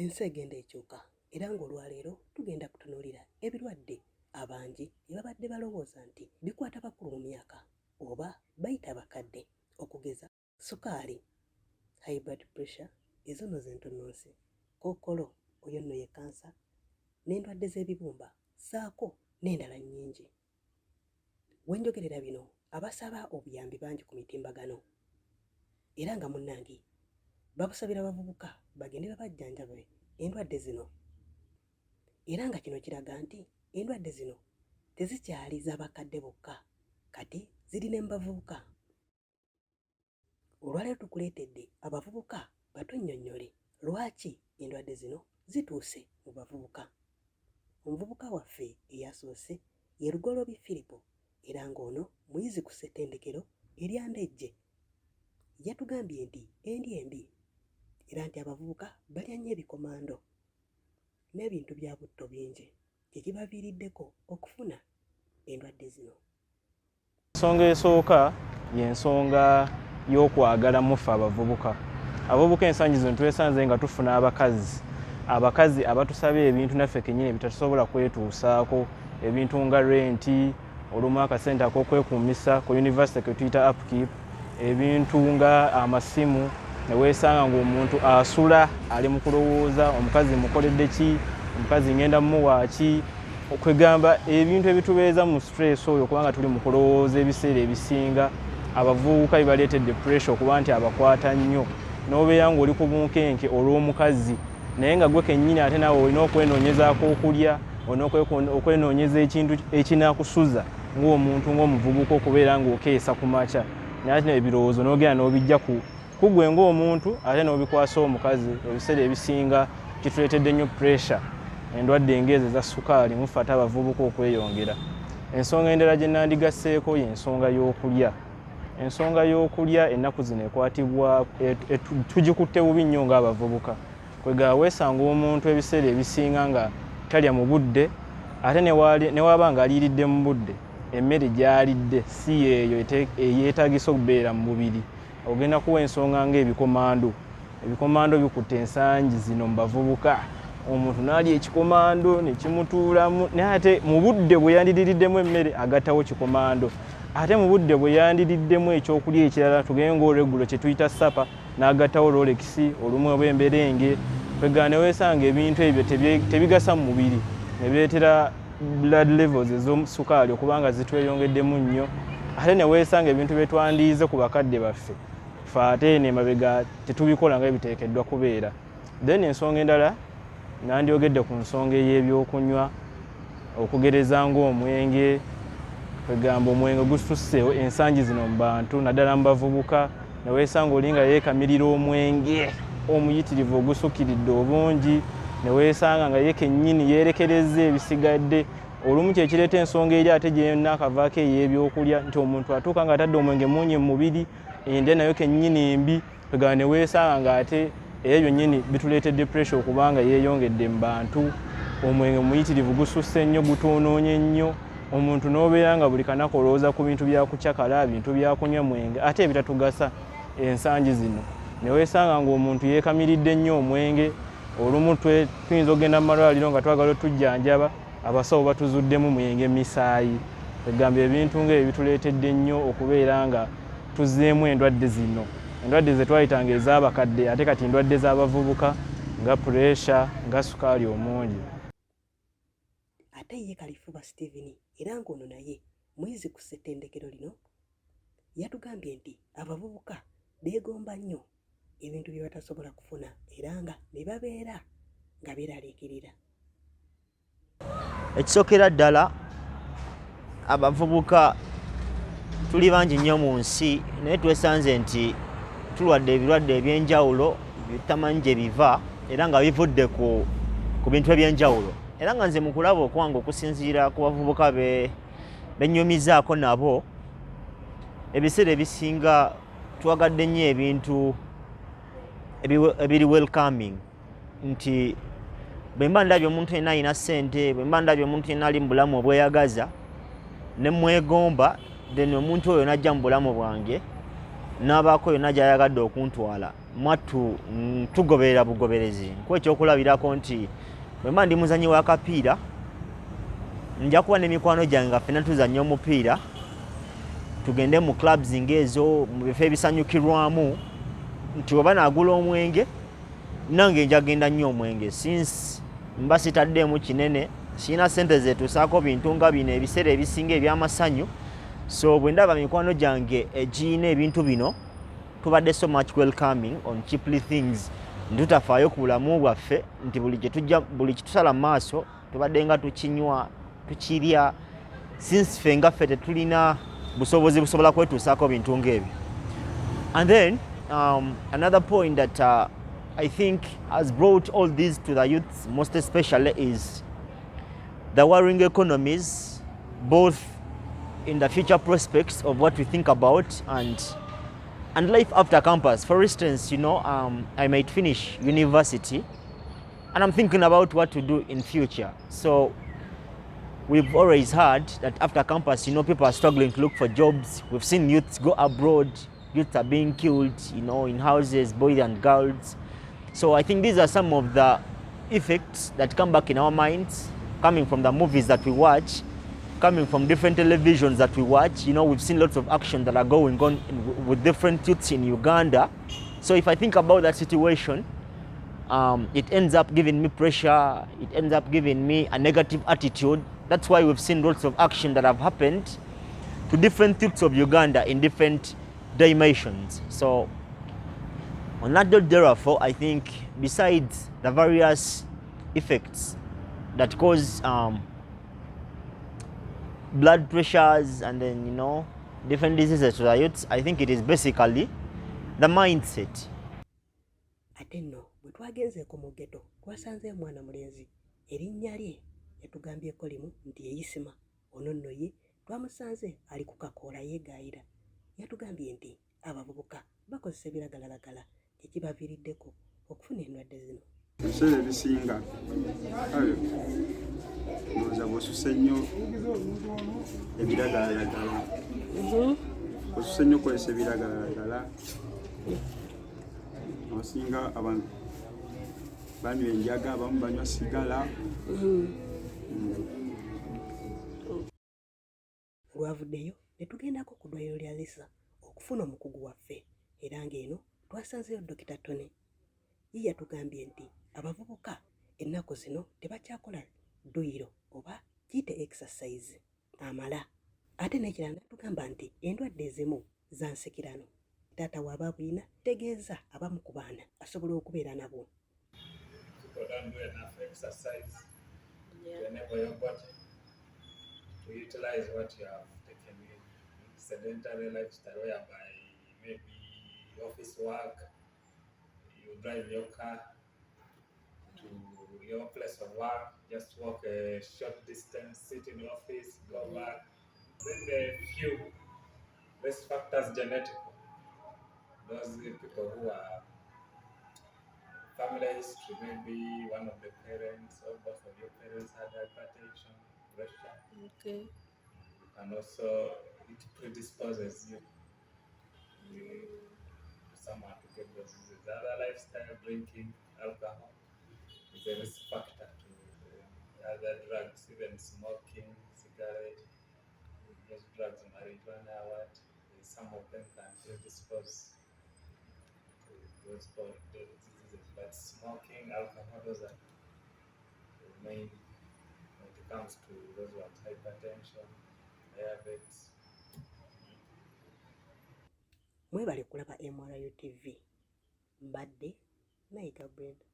ensi egenda ekyuka era ng'olwaleero tugenda kutunuulira ebirwadde abangi bye babadde balowooza nti bikwata bakulu mu myaka oba bayita abakadde, okugeza sukaali, high blood pressure, ezo nno zentunnunsi, kookolo, oyo nno ye kansa, n'endwadde z'ebibumba ssaako n'endala nnyingi. We njogerera bino abasaba obuyambi bangi ku mitimbagano era nga munnange babusabira abavubuka bagende babajjanjabe endwadde zino, era nga kino kiraga nti endwadde zino tezikyali z'abakadde bokka, kati ziri ne mu bavubuka. Olwaleero tukuleetedde abavubuka batunnyonnyole lwaki endwadde zino zituuse mu bavubuka. Omuvubuka waffe eyasoose ye Lugoloobi Firipo era ng'ono muyizi ku ssettendekero erya Ndejje. Yatugambye nti endi embi era nti abavubuka balya nnyo ebikomando n'ebintu bya butto bingi ekibaviiriddeko okufuna endwadde zino. Ensonga esooka y'ensonga y'okwagala mufe abavubuka. Abavubuka ensangi zino twesanze nga tufuna abakazi abatusaba ebintu naffe kennyini ebitatusobola kwetuusaako, ebintu nga renti, olumu akasente ak'okwekuumisa ku yunivasite ke tuyita upkeep, ebintu nga amasimu, ne weesanga ng'omuntu asula ali mu kulowooza omukazi mukoledde ki, omukazi ngenda mumuwa ki, okwegamba ebintu ebitubeeza mu stress oyo kubanga tuli mu kulowooza ebiseera ebisinga. Abavubuka bibaleetedde pressure okuba nti abakwata nnyo, n'obeera ng'oli ku bunkenke olw'omukazi naye nga gwe kennyini ate naawe olina okwenoonyezaako okulya, olina okwenoonyeza ekintu ekinaakusuza ng'omuntu ng'omuvubuka okubeera ng'okeesa ku makya, naye ate ebirowoozo n'ogenda n'obijja ku gwe ng'omuntu ate n'obikwasa omukazi. Ebiseera ebisinga kituleetedde nnyo pressure, endwadde ng'ezo eza sukaali mufe ate abavubuka okweyongera. Ensonga endala gye nandigasseeko y'ensonga y'okulya. Ensonga y'okulya ennaku zino ekwatibwa tugikutte bubi nnyo ng'abavubuka. Kwegaba weesanga omuntu ebiseera ebisinga nga talya mu budde, ate ne waba ng'aliiridde mu budde emmere gy'alidde si yeeyo eyeetaagisa okubeera mu mubiri. Ogenda kuwa ensonga ng'ebikomando. Ebikomando bikutte ensangi zino mu bavubuka. Omuntu n'alya ekikomando ne kimutuulamu, naye ate mu budde bwe yandiriddemu emmere agattawo kikomando. Ate mu budde bwe yandiriddemu ekyokulya ekirala, tugende ng'olweggulo kye tuyita ssapa, n'agattawo rolekisi, olumu oba emberenge. Kwegaba ne weesanga ebintu ebyo tebigasa mu mubiri, ne bireetera blood levels ez'omusukaali okubanga zitweyongeddemu nnyo. Ate ne weesanga ebintu bye twandiize ku bakadde baffe ffe ate n'emabega tetubikola nga ebiteekeddwa kubeera. Then ensonga endala nandyogedde ku nsonga ey'ebyokunywa, okugereza ng'omwenge. Kwegamba omwenge gususseewo ensangi zino mu bantu naddala mu bavubuka, ne weesanga oli nga yeekamirira omwenge omuyitirivu ogusukkiridde obungi, ne weesanga nga ye kennyini yeerekereza ebisigadde. Olumu kye kireeta ensonga eri ate gye naakavaako ey'ebyokulya nti omuntu atuuka nga atadde omwenge mungi mu mubiri, endya nayo kennyini mbi. Kwegaba ne weesanga ng'ate ebyo byonnyini bituleetedde pressure okubanga yeeyongedde mu bantu. Omwenge muyitirivu gususse nnyo, gutuunoonye nnyo. Omuntu n'obeera nga buli kanaku olowooza ku bintu bya kucakala, bintu bya kunywa mwenge ate ebitatugasa ensangi zino. Ne weesanga ng'omuntu yeekamiridde nnyo omwenge. Olumu tuyinza okugenda mu malwaliro nga twagala otujjanjaba, abasawo batuzuddemu mwenge misaayi. Egamba ebintu ng'ebyo bituleetedde nnyo okubeera nga tuzzeemu endwadde zino. Endwadde ze twayitanga ez'abakadde ate kati endwadde z'abavubuka nga pressure, nga sukaali omungi. Ate ye Kalifuba Steven era ng'ono naye muyizi ku ssettendekero lino yatugambye nti abavubuka beegomba nnyo ebintu bye batasobola kufuna era nga ne babeera nga beeraliikirira. Ekisookera ddala abavubuka tuli bangi nnyo mu nsi naye twesanze nti tulwadde ebirwadde eby'enjawulo bitamanyi gye biva era nga bivudde ku bintu eby'enjawulo. Era nga nze mu kulaba okwange okusinziira ku bavubuka bennyumizaako nabo, ebiseera ebisinga twagadde nnyo ebintu ebiri welcoming, nti bwe mba ndabye omuntu yenna alina ssente, bwe mba ndabye omuntu yenna ali mu bulamu obweyagaza ne mwegomba, then omuntu oyo najja mu bulamu bwange n'abaako yonna gy'ayagadde okuntwala. mwattu tugoberera bugoberezi. Nkuwa ekyokulabirako nti bwe mba ndi muzannyi w'akapiira nja kuba n'emikwano gyange nga ffenna tuzannya omupiira, tugende mu clubs ng'ezo, mu bifo ebisanyukirwamu, nti oba naagula omwenge nange nja genda nnyo omwenge. Since mba sitaddeemu kinene, sirina ssente zeetuusaako bintu nga bino ebiseera ebisinga eby'amasanyu. So bwe ndaba mikwano gyange egiyina ebintu bino, tubadde so much welcoming on cheaply things. Ntutafaayo ku bulamu bwaffe nti buli kitusala mu maaso tubadde nga tukinywa tukirya, since ffe nga ffe tetulina busobozi busobola kwetuusaako bintu ng'ebyo. And then another point that I think has brought all this to the youth most especially is the worrying economies, both in the future prospects of what we think about and life after campus. For instance, you know, I might finish university and I'm thinking about what to do in future. So we've always heard that after campus, you know, people are struggling to look for jobs. We've seen youths go abroad, youths are being killed, you know, in houses, boys and girls. So I think these are some of the effects that come back in our minds, coming from the movies that we watch, coming from different televisions that we watch. You know, we've seen lots of action that are going on with different youths in Uganda. So if I think about that situation, it ends up giving me pressure, it ends up giving me a negative attitude. That's why we've seen lots of action that have happened to different youths of Uganda in different dimensions. So on that note, therefore, I think besides the various effects that cause blood pressures and then, you know, different diseases to the youths, I think it is basically the mindset. Ate nno bwe twagenzeeko mu ghetto twasanze mwana mulenzi erinnya lye yatugambyeko limu nti Yeyisima. Ono nno ye twamusanze ali ku kakoola yeegaayira. Yatugambye nti abavubuka bakozesa ebiragalalagala ekibaviiriddeko okufuna endwadde zino. Ebiseera ebisinga ndowooza bw'osusse nnyo ebiragalalagala, osusse nnyo okozesa ebiragalalagala, osinga abantu banywa enjaga, abamu banywa sigala. Olwavuddeyo ne tugendako ku ddwaliro lya Lisa okufuna omukugu waffe, era ng'eno twasanzeyo Dokita Tony. Ye yatugambye nti abavubuka ennaku zino tebakyakola dduyiro oba kiyite exercise amala. Ate n'ekirala natugamba nti endwadde ezimu za nsikirano. Taata w'aba bwina tegeeza abamu ku baana asobola okubeera nabo. People don't do enough exercise to enable your body to utilize what you have taken in. Sedentary lifestyle whereby maybe office work, you drive your car to your place of work, just walk a short distance, sit in the office, go back. Then the few risk factors genetic. Those people who are family history, maybe one of the parents or both of your parents had hypertension, pressure. Okay. And also it predisposes you to someone to get those diseases. The other lifestyle, drinking alcohol, is a risk factor to other drugs, even smoking, cigarette, those drugs, marijuana, some of them can predispose to those diseases. But smoking, alcohol, those are the main when it comes to those ones, hypertension, diabetes. Mwebale kulaba MRU TV. Mbadde Nayiga Brenda.